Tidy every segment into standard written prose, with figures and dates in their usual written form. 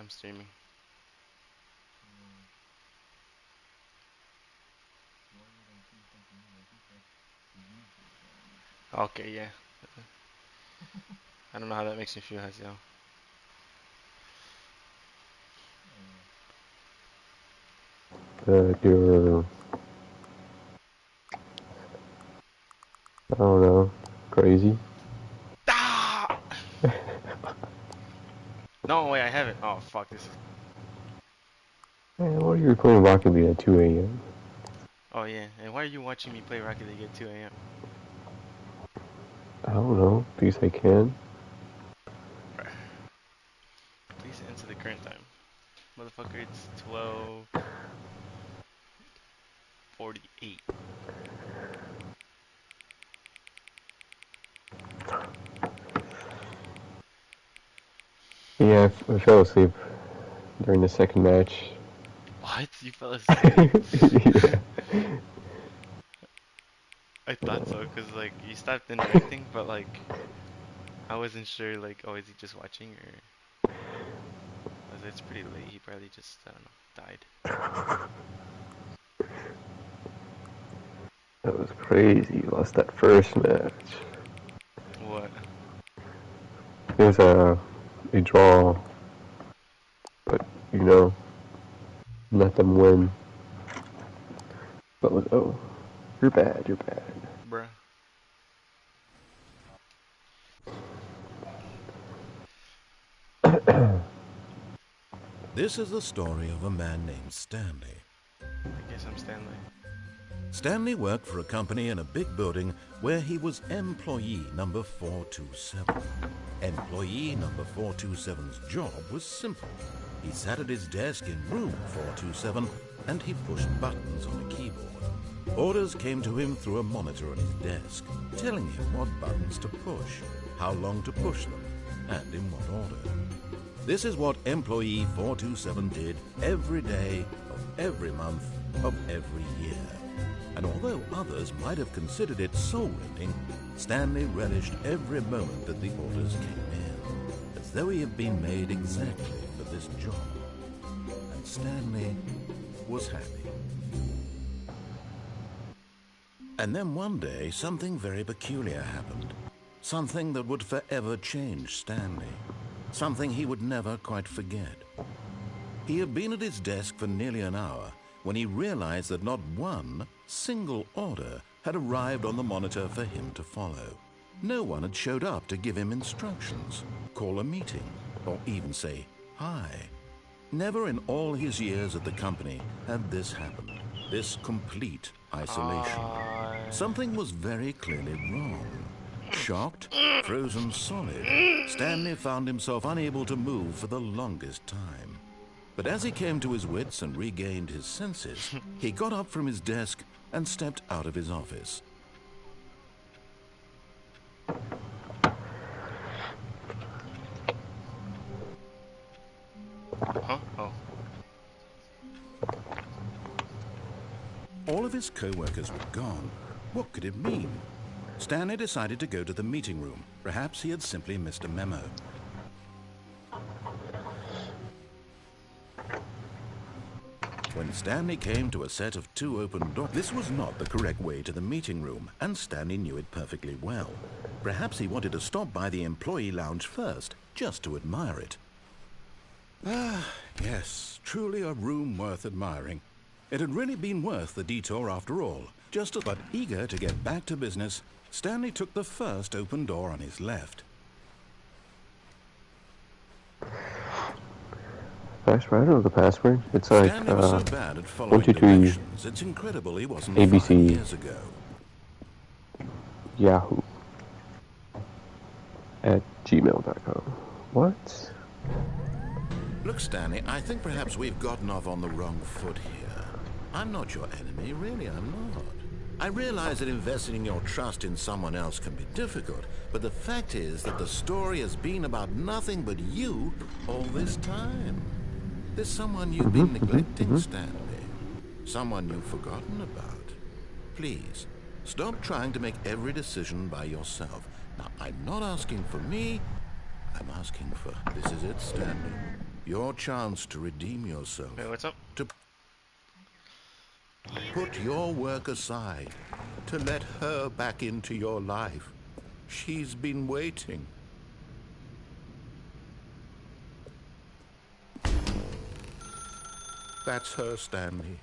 I'm streaming. Okay, yeah. I don't know how that makes me feel, Hazel. You're, I don't know, crazy. Ah! No, wait, I haven't. Oh, fuck this. Man, why are you playing Rocket League at 2 a.m.? Oh, yeah. And why are you watching me play Rocket League at 2 a.m.? I don't know, because I can. Bruh. Please enter the current time. Motherfucker, it's 12:48. Yeah, I fell asleep during the second match. What? You fell asleep? Yeah. I thought so, cause like you stopped interacting, but like I wasn't sure. Like, oh, is he just watching or? I was like, it's pretty late. He probably just I don't know died. That was crazy. Lost that first match. What? It was a draw, but you know, let them win. But oh, you're bad. You're bad. Bruh. This is the story of a man named Stanley. I guess I'm Stanley. Stanley worked for a company in a big building where he was employee number 427. Employee number 427's job was simple. He sat at his desk in room 427 and he pushed buttons on a keyboard. Orders came to him through a monitor on his desk, telling him what buttons to push, how long to push them, and in what order. This is what employee 427 did every day of every month of every year. And although others might have considered it soul-rending, Stanley relished every moment that the orders came in, as though he had been made exactly for this job. And Stanley was happy. And then one day, something very peculiar happened. Something that would forever change Stanley. Something he would never quite forget. He had been at his desk for nearly an hour when he realized that not one single order had arrived on the monitor for him to follow. No one had showed up to give him instructions, call a meeting, or even say hi. Never in all his years at the company had this happened, this complete isolation. Something was very clearly wrong. Shocked, frozen solid, Stanley found himself unable to move for the longest time. But as he came to his wits and regained his senses, he got up from his desk and stepped out of his office. Huh? Oh. All of his co-workers were gone. What could it mean? Stanley decided to go to the meeting room. Perhaps he had simply missed a memo. When Stanley came to a set of 2 open doors, this was not the correct way to the meeting room, and Stanley knew it perfectly well. Perhaps he wanted to stop by the employee lounge first, just to admire it. Ah, yes, truly a room worth admiring. It had really been worth the detour after all. But eager to get back to business, Stanley took the first open door on his left. Password? I don't know the password. It's like Stanley was so bad at following 1, 2, 3 directions, it's incredible he wasn't 5 ABC years ago. Yahoo at gmail.com. What? Look, Stanley, I think perhaps we've gotten off on the wrong foot here. I'm not your enemy, really, I'm not. I realize that investing your trust in someone else can be difficult, but the fact is that the story has been about nothing but you all this time. There's someone you've been neglecting, Stanley. Someone you've forgotten about. Please, stop trying to make every decision by yourself. Now, I'm not asking for me, I'm asking for... This is it, Stanley. your chance to redeem yourself. Hey, what's up? To put your work aside. To let her back into your life. She's been waiting. That's her, Stanley.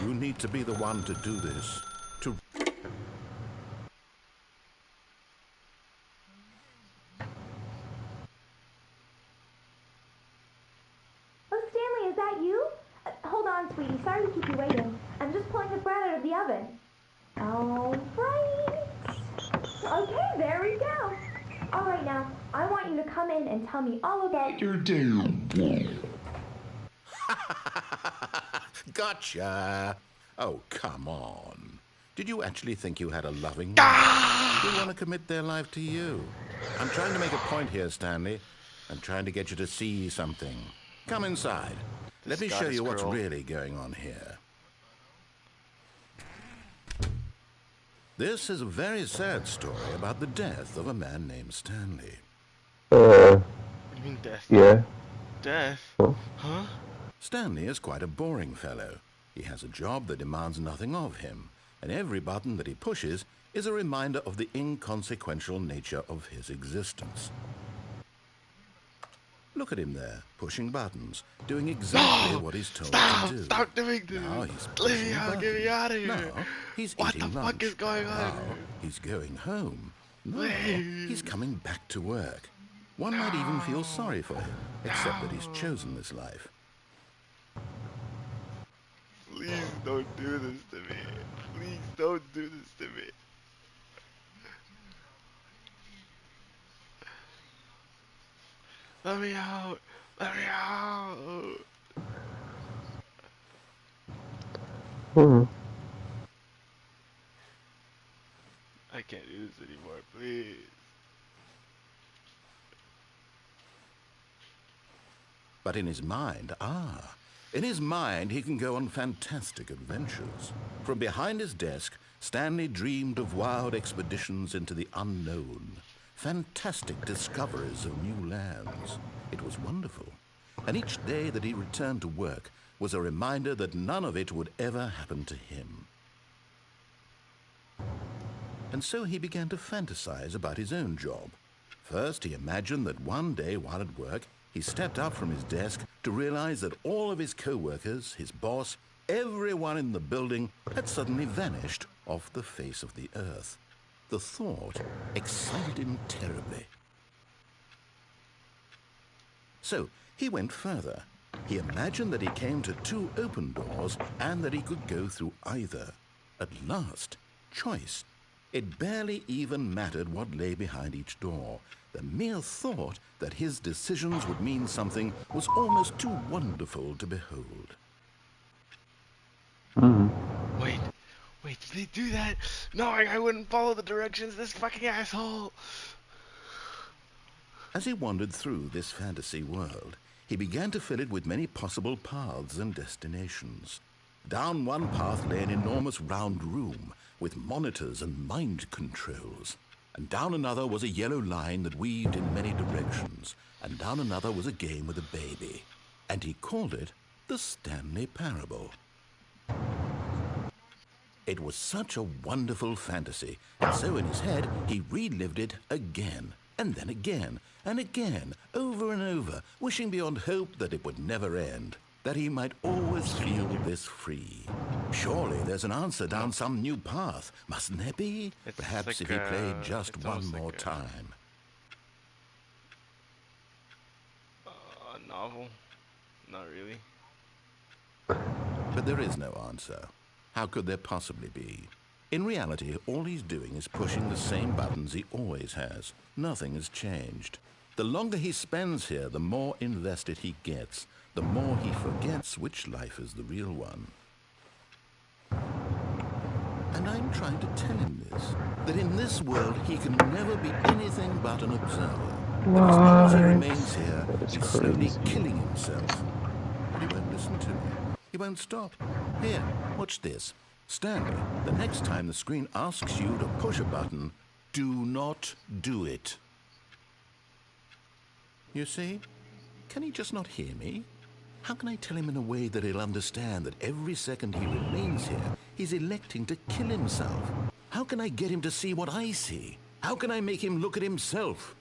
You need to be the one to do this. To... Oh, Stanley, is that you? Hold on, sweetie. Sorry to keep you waiting. I'm just pulling the bread out of the oven. All right. Okay, there we go. All right, now, I want you to come in and tell me all about your day. Gotcha! Oh, come on. Did you actually think you had a loving wife? Who want to commit their life to you? I'm trying to make a point here, Stanley. I'm trying to get you to see something. Come inside. Let me show you what's really going on here. This is a very sad story about the death of a man named Stanley. What do you mean death? Yeah. Death? Huh? Huh? Stanley is quite a boring fellow. He has a job that demands nothing of him, and every button that he pushes is a reminder of the inconsequential nature of his existence. Look at him there, pushing buttons, doing exactly what he's told to do. Stop doing this! Now he's Leave me out, get me out of here! Now he's What eating the lunch. fuck is going on? Now he's going home. No, Please. he's coming back to work. One might even feel sorry for him, except that he's chosen this life. Please don't do this to me. Please don't do this to me. Let me out! Let me out! I can't do this anymore, please. But in his mind, he can go on fantastic adventures. From behind his desk, Stanley dreamed of wild expeditions into the unknown, fantastic discoveries of new lands. It was wonderful. And each day that he returned to work was a reminder that none of it would ever happen to him. And so he began to fantasize about his own job. First, he imagined that one day while at work, he stepped up from his desk to realize that all of his co-workers, his boss, everyone in the building had suddenly vanished off the face of the earth. The thought excited him terribly. So he went further. He imagined that he came to two open doors and that he could go through either. At last, choice. It barely even mattered what lay behind each door. The mere thought that his decisions would mean something was almost too wonderful to behold. Wait, did they do that? No, I wouldn't follow the directions, this fucking asshole! As he wandered through this fantasy world, he began to fill it with many possible paths and destinations. Down one path lay an enormous round room with monitors and mind controls. And down another was a yellow line that weaved in many directions. And down another was a game with a baby. And he called it the Stanley Parable. It was such a wonderful fantasy, and so in his head he relived it again, and then again, and again, over and over, wishing beyond hope that it would never end, that he might always feel this free. Surely there's an answer down some new path, mustn't there be? Perhaps like if he played just it's one almost more like time. A novel? Not really. But there is no answer. How could there possibly be? In reality, all he's doing is pushing the same buttons he always has. Nothing has changed. The longer he spends here, the more invested he gets, the more he forgets which life is the real one. And I'm trying to tell him this, that in this world he can never be anything but an observer. That as long as he remains here, he's slowly killing himself. But he won't listen to me. He won't stop. Here, watch this. Stanley, the next time the screen asks you to push a button, do not do it. You see? Can he just not hear me? How can I tell him in a way that he'll understand that every second he remains here, he's electing to kill himself? How can I get him to see what I see? How can I make him look at himself?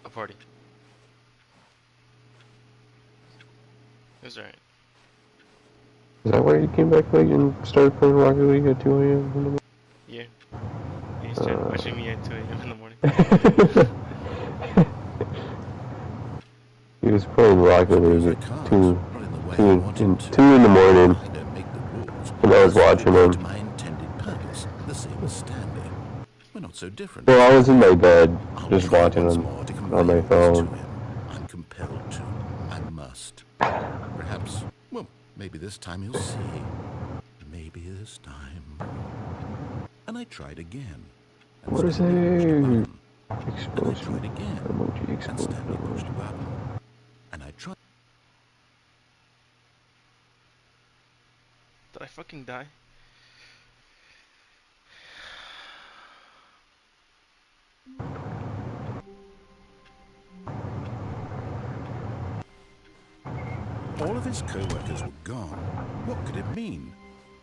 A party. It was alright. Is that why you came back late and started playing Rocket League at 2 a.m. in the morning? Yeah. He started pushing me at 2 a.m. in the morning. He was playing Rocket League at 2 in the morning, and I was watching him. My intended purpose, the same as Stanley. We're not so different. Well, I was in my bed, I'll just try watching once him more to on convey my this to phone. him. I'm compelled to. I must. Perhaps, well, maybe this time he'll see. Maybe this time. And I tried again. And What is Stanley pushed a it? button. And I Exposed tried again. emoji, And exposed Stanley pushed a emoji. button. And I tried. Did I fucking die? All of his co-workers were gone. What could it mean?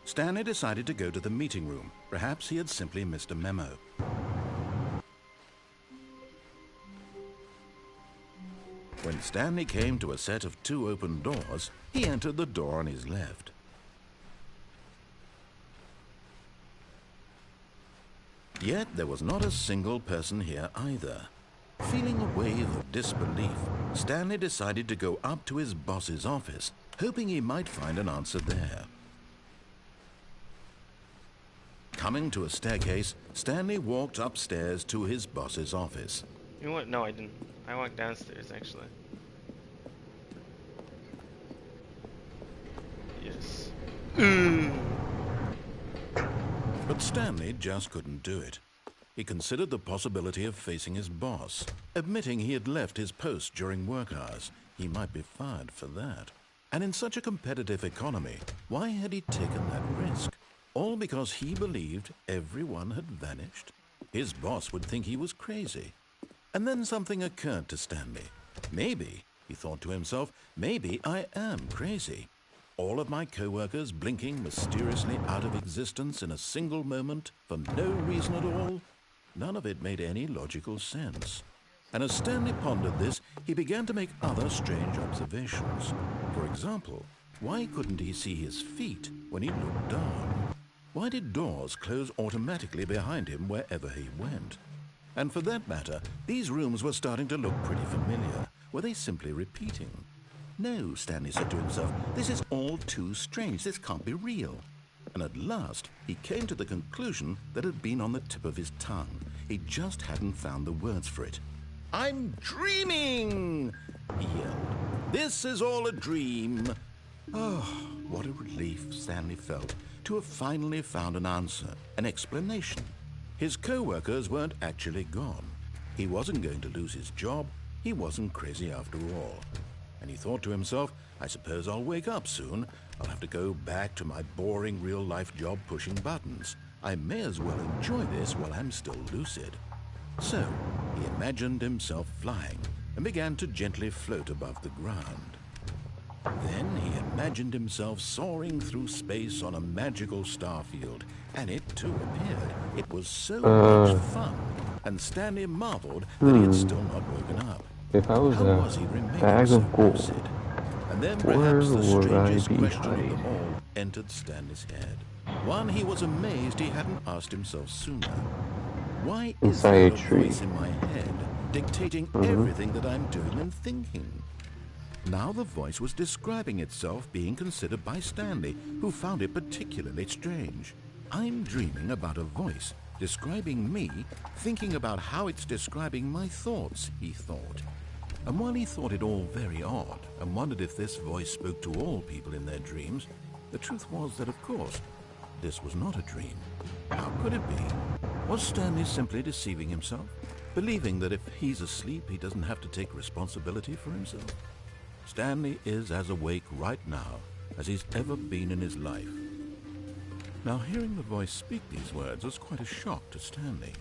Stanley decided to go to the meeting room. Perhaps he had simply missed a memo. When Stanley came to a set of 2 open doors, he entered the door on his left. Yet there was not a single person here either. Feeling a wave of disbelief, Stanley decided to go up to his boss's office, hoping he might find an answer there. Coming to a staircase, Stanley walked upstairs to his boss's office. You know what? No, I didn't. I walked downstairs, actually. Yes. But Stanley just couldn't do it. He considered the possibility of facing his boss, admitting he had left his post during work hours. He might be fired for that. And in such a competitive economy, why had he taken that risk? All because he believed everyone had vanished? His boss would think he was crazy. And then something occurred to Stanley. Maybe, he thought to himself, maybe I am crazy. All of my co-workers blinking mysteriously out of existence in a single moment for no reason at all? None of it made any logical sense. And as Stanley pondered this, he began to make other strange observations. For example, why couldn't he see his feet when he looked down? Why did doors close automatically behind him wherever he went? And for that matter, these rooms were starting to look pretty familiar. Were they simply repeating? No, Stanley said to himself, this is all too strange. This can't be real. And at last, he came to the conclusion that had been on the tip of his tongue. He just hadn't found the words for it. I'm dreaming, he yelled. This is all a dream. Oh, what a relief Stanley felt to have finally found an answer, an explanation. His co-workers weren't actually gone. He wasn't going to lose his job. He wasn't crazy after all. And he thought to himself, I suppose I'll wake up soon. I'll have to go back to my boring real-life job pushing buttons. I may as well enjoy this while I'm still lucid. So, he imagined himself flying and began to gently float above the ground. Then he imagined himself soaring through space on a magical starfield, and it too appeared. It was so much fun, and Stanley marveled that he had still not woken up. If I was How a was he remaining bag so of gold, lucid? And then where perhaps the would I strangest be question of hiding? them all entered Stanley's head. One he was amazed he hadn't asked himself sooner. Why is Inside there a a tree. voice in my head dictating everything that I'm doing and thinking? Now the voice was describing itself being considered by Stanley, who found it particularly strange. I'm dreaming about a voice describing me, thinking about how it's describing my thoughts, he thought. And while he thought it all very odd and wondered if this voice spoke to all people in their dreams, the truth was that, of course, this was not a dream. How could it be? Was Stanley simply deceiving himself? Believing that if he's asleep, he doesn't have to take responsibility for himself? Stanley is as awake right now as he's ever been in his life. Now, hearing the voice speak these words was quite a shock to Stanley.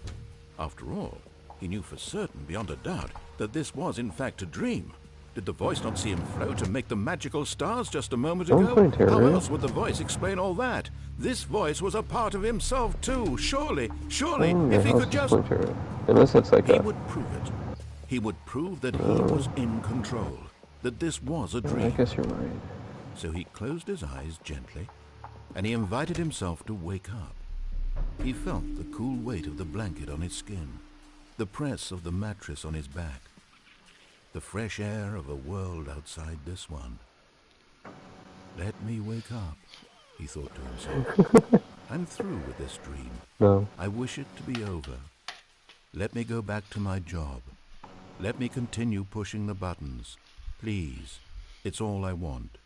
After all, he knew for certain, beyond a doubt, that this was in fact a dream. Did the voice not see him float and make the magical stars just a moment ago? How else would the voice explain all that? This voice was a part of himself too. Surely, if he could just... Unless it's like he would prove it. He would prove that he was in control. That this was a dream. I guess you're right. So he closed his eyes gently, and he invited himself to wake up. He felt the cool weight of the blanket on his skin, the press of the mattress on his back, the fresh air of a world outside this one. Let me wake up, he thought to himself. I'm through with this dream. No. I wish it to be over. Let me go back to my job. Let me continue pushing the buttons. Please, it's all I want.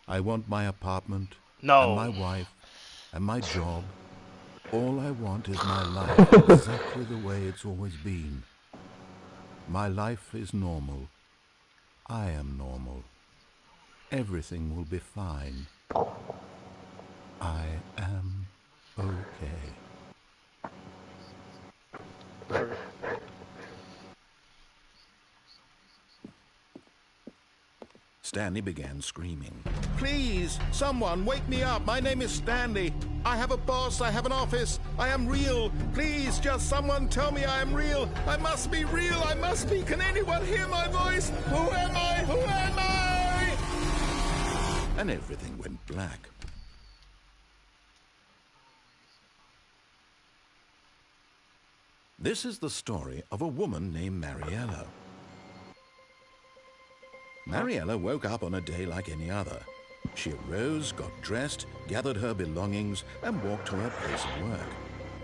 I want my apartment, and my wife, and my job. All I want is my life exactly the way it's always been. My life is normal. I am normal. Everything will be fine. I am okay. Stanley began screaming. Please, someone, wake me up. My name is Stanley. I have a boss. I have an office. I am real. Please, just someone tell me I am real. I must be real. I must be. Can anyone hear my voice? Who am I? Who am I? And everything went black. This is the story of a woman named Mariella. Mariella woke up on a day like any other. She arose, got dressed, gathered her belongings, and walked to her place of work.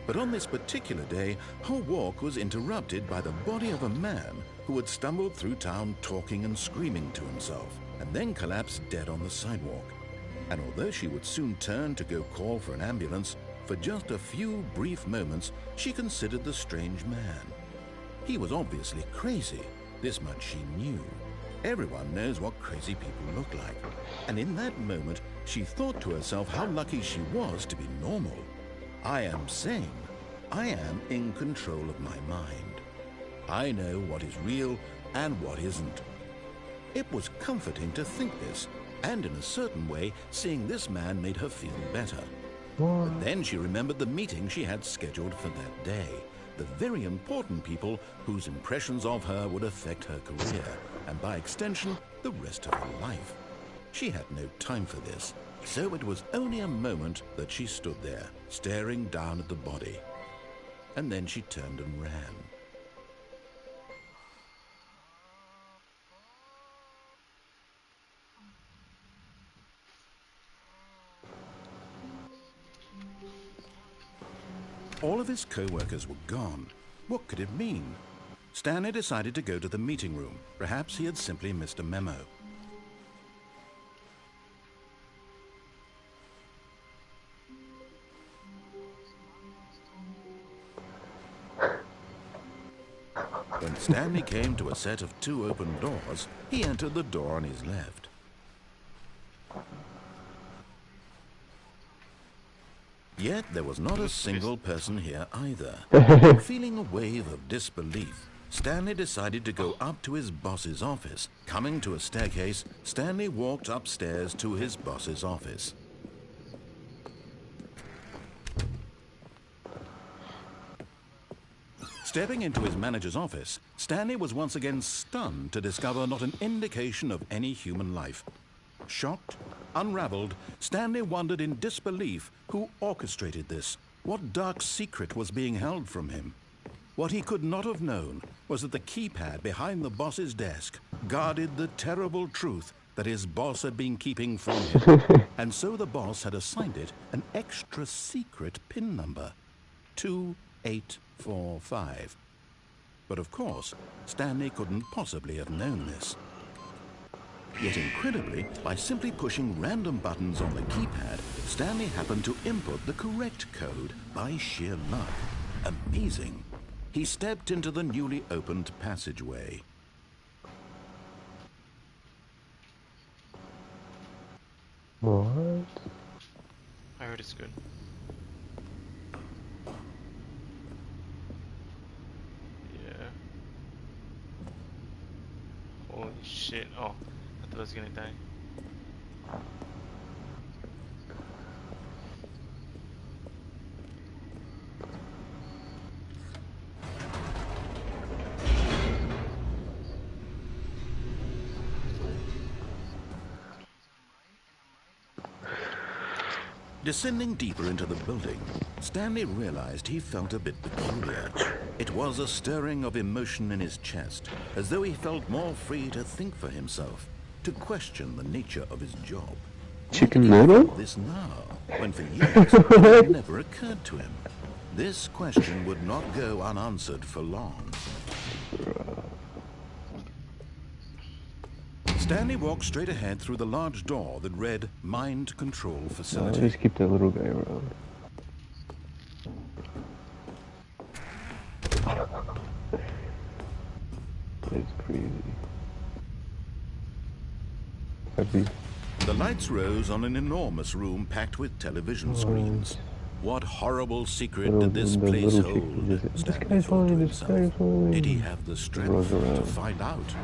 But on this particular day, her walk was interrupted by the body of a man who had stumbled through town talking and screaming to himself, and then collapsed dead on the sidewalk. And although she would soon turn to go call for an ambulance, for just a few brief moments, she considered the strange man. He was obviously crazy. This much she knew. Everyone knows what crazy people look like. And in that moment, she thought to herself how lucky she was to be normal. I am sane. I am in control of my mind. I know what is real and what isn't. It was comforting to think this, and in a certain way, seeing this man made her feel better. But then she remembered the meeting she had scheduled for that day. The very important people whose impressions of her would affect her career, and by extension, the rest of her life. She had no time for this, so it was only a moment that she stood there, staring down at the body. And then she turned and ran. All of his co-workers were gone. What could it mean? Stanley decided to go to the meeting room. Perhaps he had simply missed a memo. When Stanley came to a set of 2 open doors, he entered the door on his left. Yet there was not a single person here either. Feeling a wave of disbelief, Stanley decided to go up to his boss's office. Coming to a staircase, Stanley walked upstairs to his boss's office. Stepping into his manager's office, Stanley was once again stunned to discover not an indication of any human life. Shocked, unraveled, Stanley wondered in disbelief who orchestrated this. What dark secret was being held from him? What he could not have known was that the keypad behind the boss's desk guarded the terrible truth that his boss had been keeping from him. And so the boss had assigned it an extra secret PIN number, 2845. But of course, Stanley couldn't possibly have known this. Yet incredibly, by simply pushing random buttons on the keypad, Stanley happened to input the correct code by sheer luck. Amazing. He stepped into the newly opened passageway. What? I heard it's good. Yeah. Holy shit. Oh, I thought I was gonna die. Descending deeper into the building, Stanley realized he felt a bit peculiar. It was a stirring of emotion in his chest, as though he felt more free to think for himself, to question the nature of his job. Chicken Why did he noodle? feel this now, when for years it had never occurred to him. This question would not go unanswered for long. Stanley walked straight ahead through the large door that read Mind Control No, Facility. just keep that little guy around. It's crazy. Happy. The lights rose on an enormous room packed with television screens. What horrible secret did this The place little hold? chicken just, this Stanley guy's thought to falling, this himself. guy's falling. Did he have the Rolls strength to around. find out?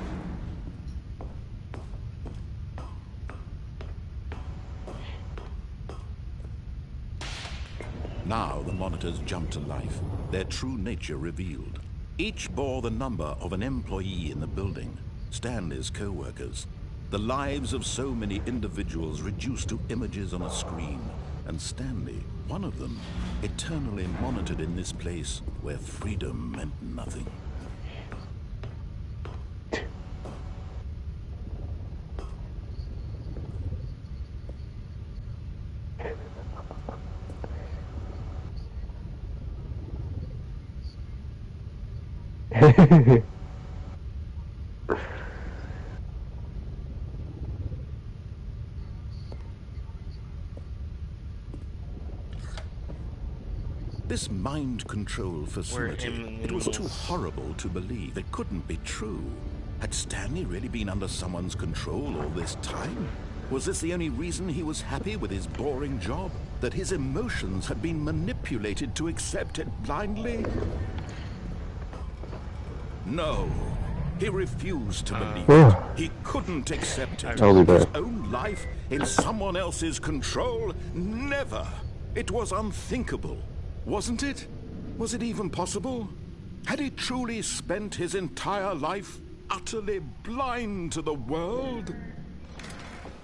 Now the monitors jumped to life, their true nature revealed. Each bore the number of an employee in the building, Stanley's co-workers. The lives of so many individuals reduced to images on a screen, and Stanley, one of them, eternally monitored in this place where freedom meant nothing. This mind control facility, it was too horrible to believe. It couldn't be true. Had Stanley really been under someone's control all this time? Was this the only reason he was happy with his boring job? That his emotions had been manipulated to accept it blindly? No. He refused to believe it. He couldn't accept it. I'll be His back. own life in someone else's control? Never. It was unthinkable. Wasn't it? Was it even possible? Had he truly spent his entire life utterly blind to the world?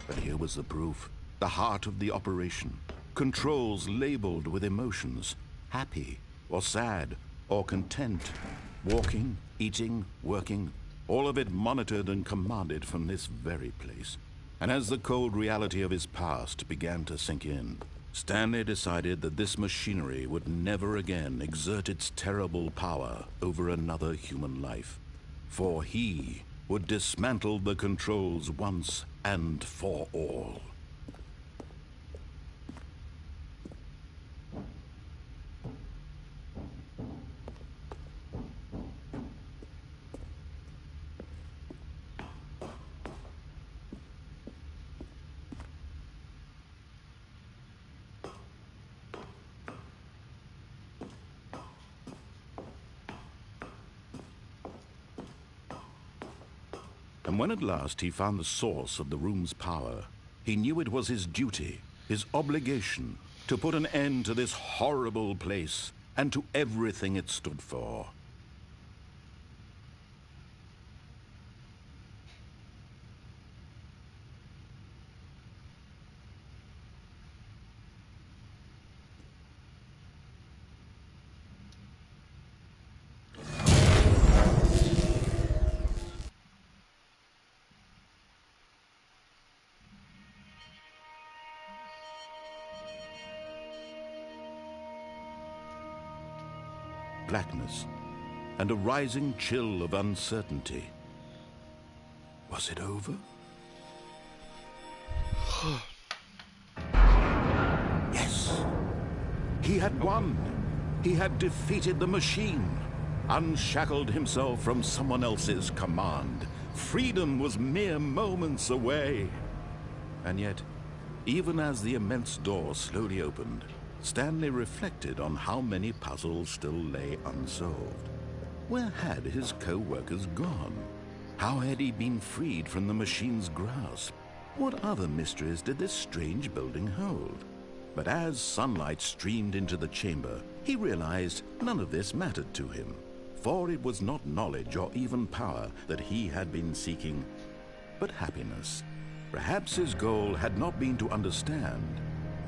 But here was the proof. The heart of the operation. Controls labeled with emotions. Happy, or sad, or content. Walking, eating, working. All of it monitored and commanded from this very place. And as the cold reality of his past began to sink in, Stanley decided that this machinery would never again exert its terrible power over another human life. For he would dismantle the controls once and for all. And when at last he found the source of the room's power, he knew it was his duty, his obligation, to put an end to this horrible place and to everything it stood for. Blackness, and a rising chill of uncertainty. Was it over? He had won. He had defeated the machine, unshackled himself from someone else's command. Freedom was mere moments away. And yet, even as the immense door slowly opened, Stanley reflected on how many puzzles still lay unsolved. Where had his co-workers gone? How had he been freed from the machine's grasp? What other mysteries did this strange building hold? But as sunlight streamed into the chamber, he realized none of this mattered to him, for it was not knowledge or even power that he had been seeking, but happiness. Perhaps his goal had not been to understand,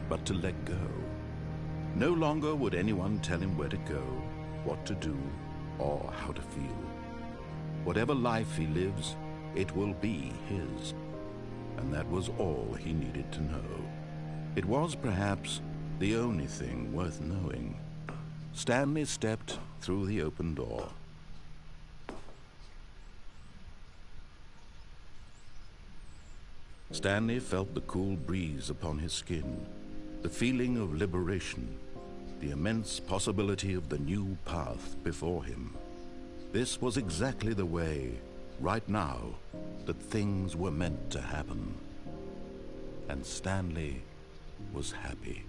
but to let go. No longer would anyone tell him where to go, what to do, or how to feel. Whatever life he lives, it will be his. And that was all he needed to know. It was perhaps the only thing worth knowing. Stanley stepped through the open door. Stanley felt the cool breeze upon his skin, the feeling of liberation, the immense possibility of the new path before him. This was exactly the way, right now, that things were meant to happen. And Stanley was happy.